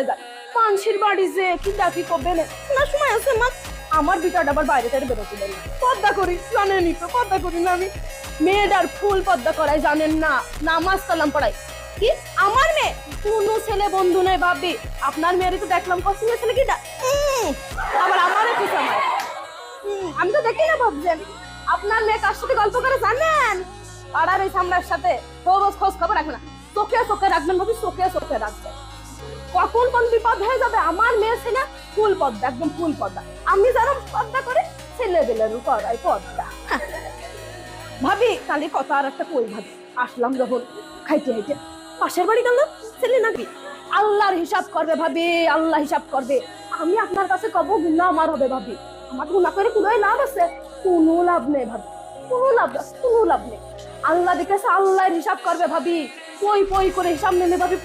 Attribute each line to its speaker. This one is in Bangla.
Speaker 1: হয়ে যায়। মানুষের বাড়ি যে কি ডাকি করবে না সময় আছে মা, আমার বিটাটা আবার বাইরে টাইরে বেরোতে দেয় না। পর্দা করি, জানেনই তো পর্দা করি না আমি। মেয়েটার ফুল পর্দা করাই জানেন না, নামাজ কালাম পড়াই। কি আমার মেয়ে? কোনো ছেলে বন্ধু নেই ভাবি। আপনার মেয়েরই তো দেখলাম পছন্দের ছেলে কিটা, আবার আমারও কি সময়। আমি তো দেখি না ভাবছেন। আপনার মেয়ে কার সাথে গল্প করে জানেন? পাড়ার এই সামনের সাথে রোজ খোঁজ খবর রাখবে না। চোখে চোখে রাখবেন ভাবি, চোখে চোখে রাখবেন। কখন কোন বিপদ হয়ে যাবে। আমার মেয়ে ছেলে ফুল পর্দা, একদম ফুল পর্দা। আমি যারা পর্দা করে ছেলেবেলের করাই পর্দা। ভাবি কালি কথা আর একটা কই ভাবি। আসলাম যখন খাইতে খাইতে পাশের বাড়ি গেল ছেলে নাকি আল্লাহর হিসাব করবে ভাবি, আল্লাহ হিসাব করবে। আমি আপনার কাছে কব গুনাহ আমার হবে ভাবি। আমার গুনাহ করে কোনো লাভ আছে? কোনো লাভ নেই ভাবি, কোনো লাভ কোনো লাভ নেই। আল্লাহ দেখেছে, আল্লাহর হিসাব করবে ভাবি। পই পই করে হিসাব নেবে ভাবি।